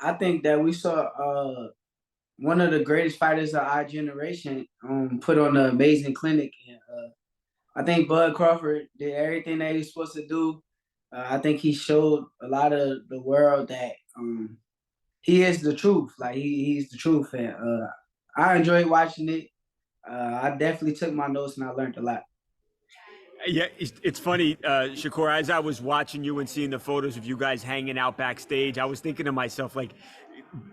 I think that we saw one of the greatest fighters of our generation put on an amazing clinic. And I think Bud Crawford did everything that he was supposed to do. I think he showed a lot of the world that he is the truth. Like he's the truth, and I enjoyed watching it. I definitely took my notes and I learned a lot. Yeah, it's funny, Shakur. As I was watching you and seeing the photos of you guys hanging out backstage, I was thinking to myself, like,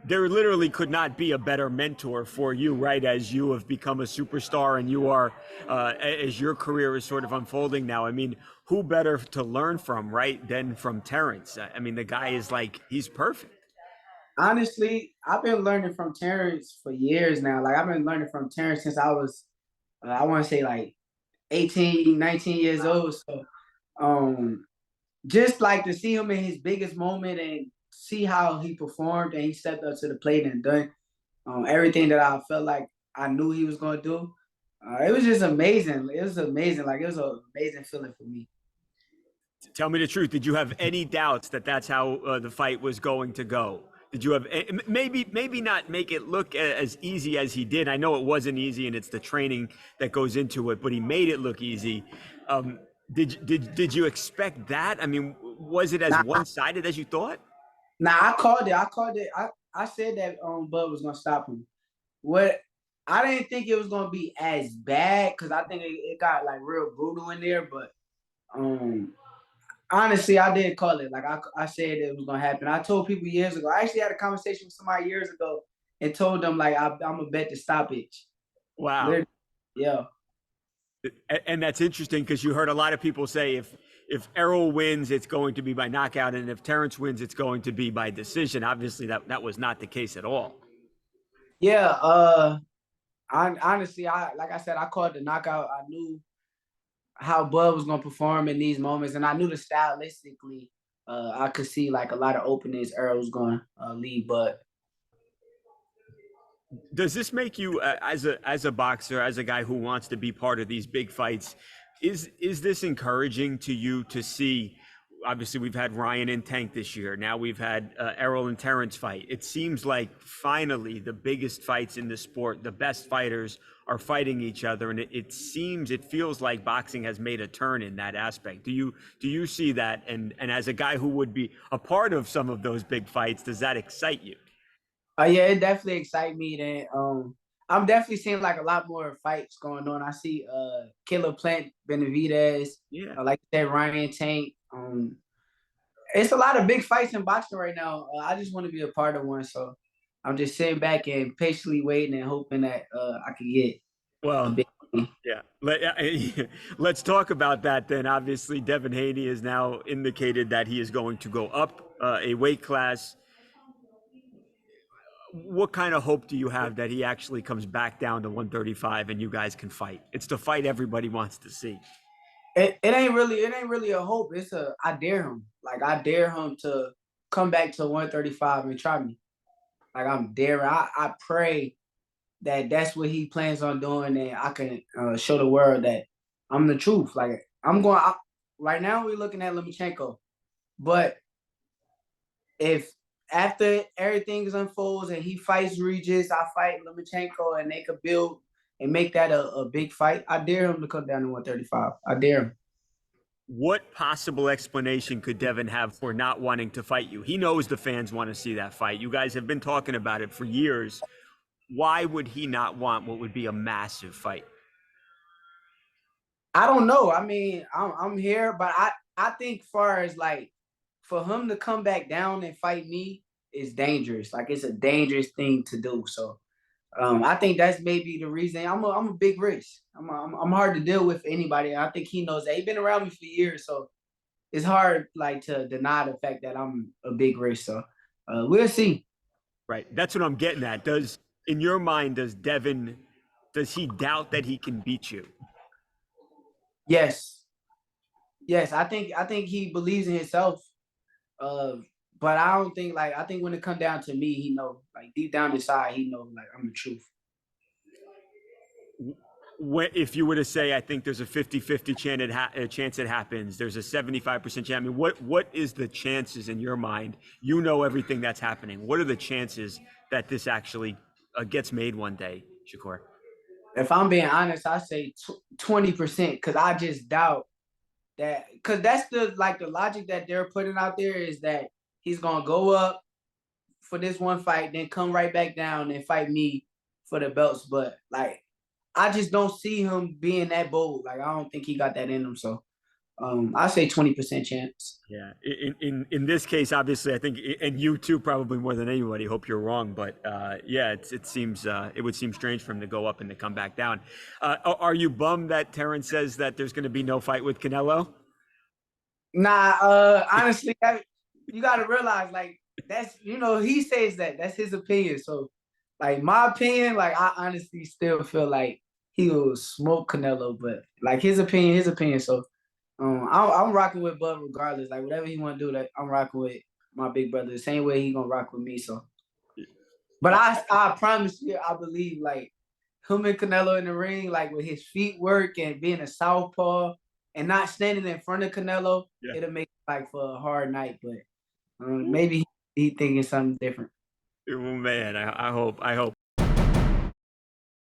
there literally could not be a better mentor for you, right? As you have become a superstar and you are, as your career is sort of unfolding now. I mean, who better to learn from, right, than from Terrence? I mean, the guy is like, he's perfect. Honestly, I've been learning from Terrence for years now. Like I've been learning from Terrence since I was, I want to say like 18, 19 years old. So um, just like to see him in his biggest moment and see how he performed and he stepped up to the plate and done everything that I felt like I knew he was going to do. It was just amazing. It was amazing. Like it was an amazing feeling for me. Tell me the truth. Did you have any doubts that that's how the fight was going to go? Did you have maybe not make it look as easy as he did? I know it wasn't easy, and it's the training that goes into it, but he made it look easy. Um, did you expect that? I mean, was it as Now, one sided as you thought? I called it. I called it. I said that Bud was going to stop him. What I didn't think it was going to be as bad because I think it got like real brutal in there. But um, honestly, I did call it. Like I said it was gonna happen. I told people years ago. I actually had a conversation with somebody years ago and told them like I'm a bet the stoppage. Wow. Literally, yeah. And that's interesting because you heard a lot of people say if Errol wins, it's going to be by knockout, and if Terrence wins, it's going to be by decision. Obviously, that was not the case at all. Yeah, honestly, I like I said, I called the knockout. I knew how Bud was gonna perform in these moments, and I knew that stylistically, I could see like a lot of openings Earl was gonna leave. But Does this make you, as a boxer, as a guy who wants to be part of these big fights, is this encouraging to you to see? Obviously, we've had Ryan and Tank this year. Now we've had Errol and Terrence fight. It seems like finally the biggest fights in the sport, the best fighters are fighting each other, and it feels like boxing has made a turn in that aspect. Do you see that? And as a guy who would be a part of some of those big fights, does that excite you? yeah, it definitely excites me that I'm definitely seeing like a lot more fights going on. I see Killer Plant Benavidez, Yeah. like I said, Ryan Tank. It's a lot of big fights in boxing right now. I just want to be a part of one, so I'm just sitting back and patiently waiting and hoping that I can get a Well, big one. yeah. Let's talk about that then. Obviously, Devin Haney has now indicated that he is going to go up a weight class. What kind of hope do you have that he actually comes back down to 135 and you guys can fight? It's the fight everybody wants to see. It ain't really a hope. It's a I dare him. Like I dare him to come back to 135 and try me. Like I'm daring. I pray that that's what he plans on doing, and I can show the world that I'm the truth. Like I'm going. Right now, we're looking at Lomachenko, but if after everything unfolds and he fights Regis, I fight Lomachenko, and they could build and make that a big fight, I dare him to come down to 135. I dare him. What possible explanation could Devin have for not wanting to fight you? He knows the fans want to see that fight. You guys have been talking about it for years. Why would he not want what would be a massive fight? I don't know. I mean, I'm here, but I think far as like for him to come back down and fight me is dangerous. Like it's a dangerous thing to do. So I think that's maybe the reason. I'm a big risk. I'm hard to deal with for anybody. I think he knows that. He's been around me for years, so it's hard like to deny the fact that I'm a big risk. So we'll see. Right. That's what I'm getting at. In your mind, does he doubt that he can beat you? Yes, yes. I think he believes in himself. Uh, but I don't think like I think when it come down to me, he know like deep down inside he know like I'm the truth. if you were to say, I think there's a 50-50 chance it happens, there's a 75% chance. I mean, what is the chances in your mind? You know everything that's happening. What are the chances that this actually gets made one day, Shakur? If I'm being honest, I say 20% because I just doubt that. Because that's the logic that they're putting out there is that he's gonna go up for this one fight, then come right back down and fight me for the belts. But like, I just don't see him being that bold. Like, I don't think he got that in him. So I say 20% chance. Yeah, in this case, obviously, I think, and you too, probably more than anybody, hope you're wrong, but yeah, it seems it would seem strange for him to go up and to come back down. Are you bummed that Terrence says that there's going to be no fight with Canelo? Nah, honestly, you got to realize, like, that's, he says that's his opinion. So, like, my opinion, like, I honestly still feel like he'll smoke Canelo, but like his opinion. So, I'm rocking with Bud regardless. Like, whatever he want to do, like, I'm rocking with my big brother the same way he gonna rock with me. So, but I promise you, I believe like him and Canelo in the ring, like with his feet work and being a southpaw and not standing in front of Canelo, Yeah. it'll make like for a hard night. But maybe he thinking something different. Oh man, I hope